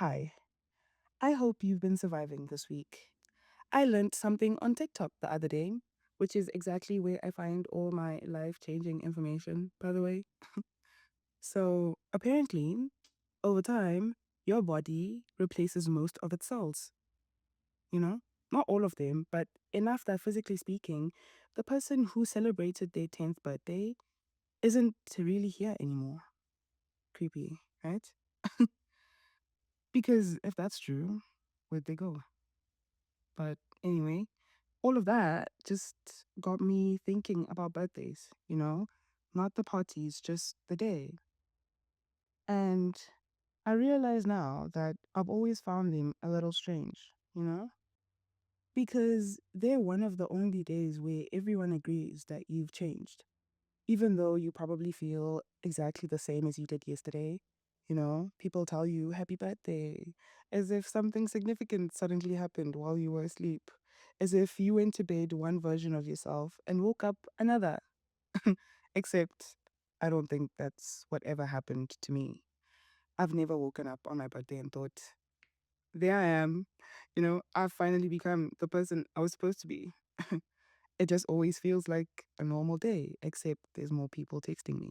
Hi, I hope you've been surviving this week. I learned something on TikTok the other day, which is exactly where I find all my life changing information, by the way. So, apparently, over time, your body replaces most of its cells, you know? Not all of them, but enough that physically speaking, the person who celebrated their 10th birthday isn't really here anymore. Creepy, right? Because if that's true, where'd they go? But anyway, all of that just got me thinking about birthdays, not the parties, just the day. And I realize now that I've always found them a little strange, because they're one of the only days where everyone agrees that you've changed, even though you probably feel exactly the same as you did yesterday. People tell you happy birthday as if something significant suddenly happened while you were asleep, as if you went to bed one version of yourself and woke up another. Except I don't think that's what ever happened to me. I've never woken up on my birthday and thought, there I am. I've finally become the person I was supposed to be. It just always feels like a normal day, except there's more people texting me,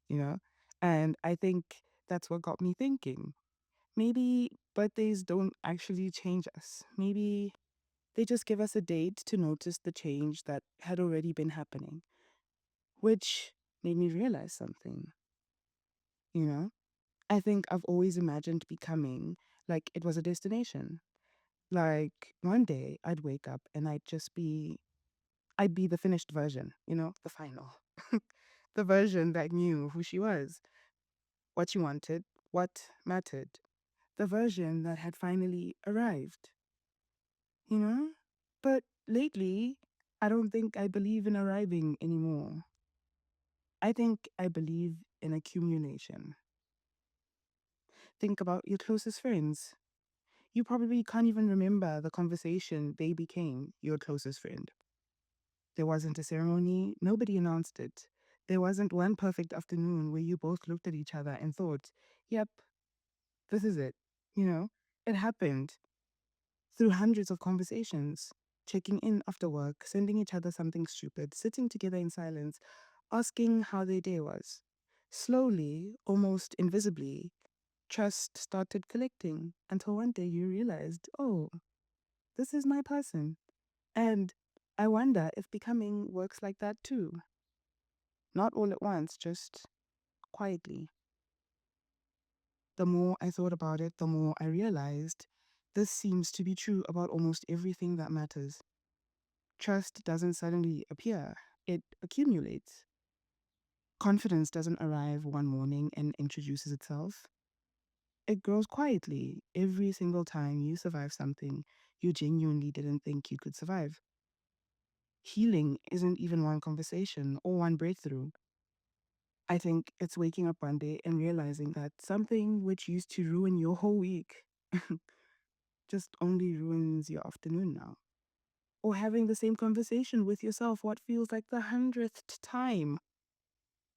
you know? And I think that's what got me thinking. Maybe birthdays don't actually change us. Maybe they just give us a date to notice the change that had already been happening, which made me realize something, you know? I think I've always imagined becoming like it was a destination. Like one day I'd wake up and I'd be the finished version, the final. The version that knew who she was, what she wanted, what mattered. The version that had finally arrived, you know? But lately, I don't think I believe in arriving anymore. I think I believe in accumulation. Think about your closest friends. You probably can't even remember the conversation they became your closest friend. There wasn't a ceremony, nobody announced it. There wasn't one perfect afternoon where you both looked at each other and thought, yep, this is it. You know, it happened through hundreds of conversations, checking in after work, sending each other something stupid, sitting together in silence, asking how their day was. Slowly, almost invisibly, trust started collecting until one day you realized, oh, this is my person. And I wonder if becoming works like that too. Not all at once, just quietly. The more I thought about it, the more I realized this seems to be true about almost everything that matters. Trust doesn't suddenly appear, it accumulates. Confidence doesn't arrive one morning and introduces itself. It grows quietly every single time you survive something you genuinely didn't think you could survive. Healing isn't even one conversation or one breakthrough. I think it's waking up one day and realizing that something which used to ruin your whole week just only ruins your afternoon now. Or having the same conversation with yourself, what feels like the hundredth time,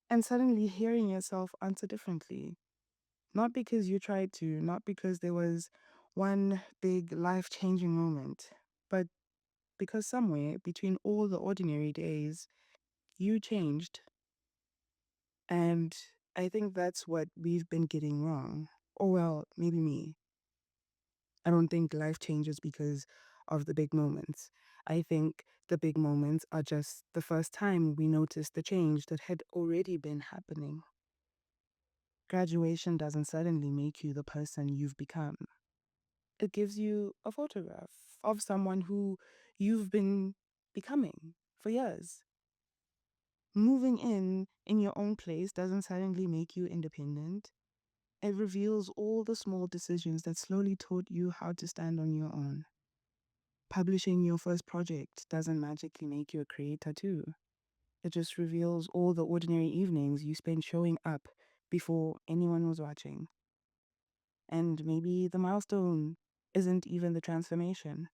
and suddenly hearing yourself answer differently. Not because you tried to, not because there was one big life changing moment, but because somewhere between all the ordinary days, you changed. And I think that's what we've been getting wrong. Or, well, maybe me. I don't think life changes because of the big moments. I think the big moments are just the first time we notice the change that had already been happening. Graduation doesn't suddenly make you the person you've become. It gives you a photograph of someone who you've been becoming for years. Moving in your own place doesn't suddenly make you independent. It reveals all the small decisions that slowly taught you how to stand on your own. Publishing your first project doesn't magically make you a creator, too. It just reveals all the ordinary evenings you spent showing up before anyone was watching. And maybe the milestone isn't even the transformation.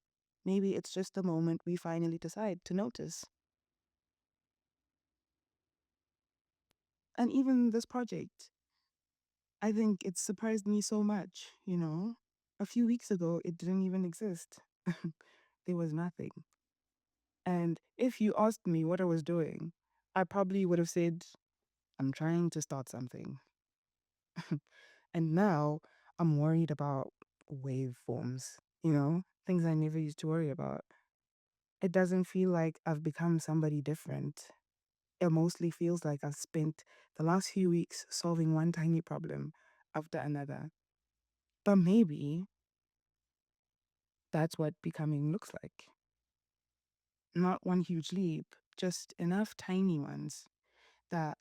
Maybe it's just the moment we finally decide to notice. And even this project, I think it surprised me so much, A few weeks ago, it didn't even exist. There was nothing. And if you asked me what I was doing, I probably would have said, I'm trying to start something. And now I'm worried about waveforms, things I never used to worry about. It doesn't feel like I've become somebody different. It mostly feels like I've spent the last few weeks solving one tiny problem after another. But maybe that's what becoming looks like. Not one huge leap, just enough tiny ones that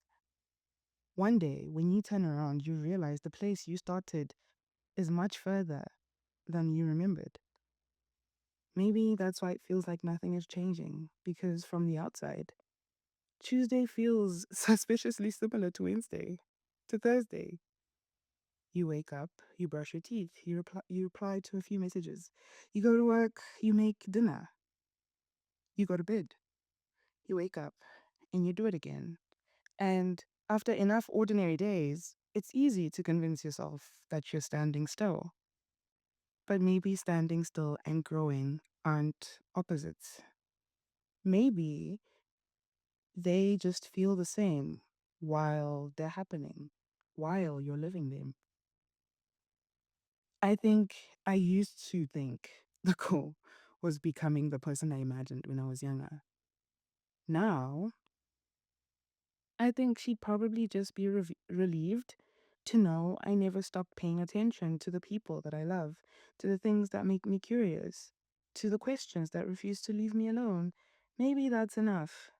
one day when you turn around, you realize the place you started is much further than you remembered. Maybe that's why it feels like nothing is changing, because from the outside, Tuesday feels suspiciously similar to Wednesday, to Thursday. You wake up, you brush your teeth, you reply to a few messages. You go to work, you make dinner, you go to bed, you wake up, and you do it again. And after enough ordinary days, it's easy to convince yourself that you're standing still. But maybe standing still and growing aren't opposites. Maybe they just feel the same while they're happening, while you're living them. I think I used to think the goal was becoming the person I imagined when I was younger. Now, I think she'd probably just be relieved to know I never stopped paying attention to the people that I love, to the things that make me curious, to the questions that refuse to leave me alone. Maybe that's enough.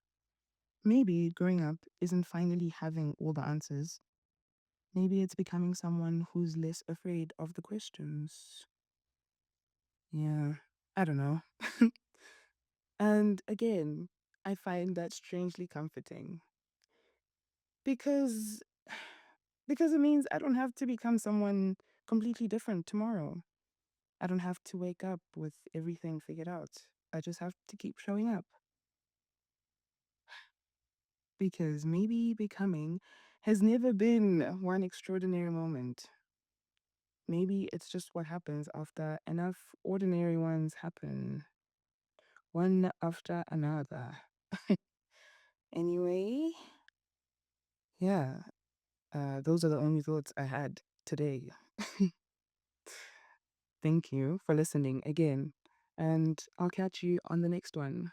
Maybe growing up isn't finally having all the answers. Maybe it's becoming someone who's less afraid of the questions. Yeah, I don't know. And again, I find that strangely comforting because because it means I don't have to become someone completely different tomorrow. I don't have to wake up with everything figured out. I just have to keep showing up because maybe becoming has never been one extraordinary moment. Maybe it's just what happens after enough ordinary ones happen, one after another. Anyway, yeah, those are the only thoughts I had today. Thank you for listening again, and I'll catch you on the next one.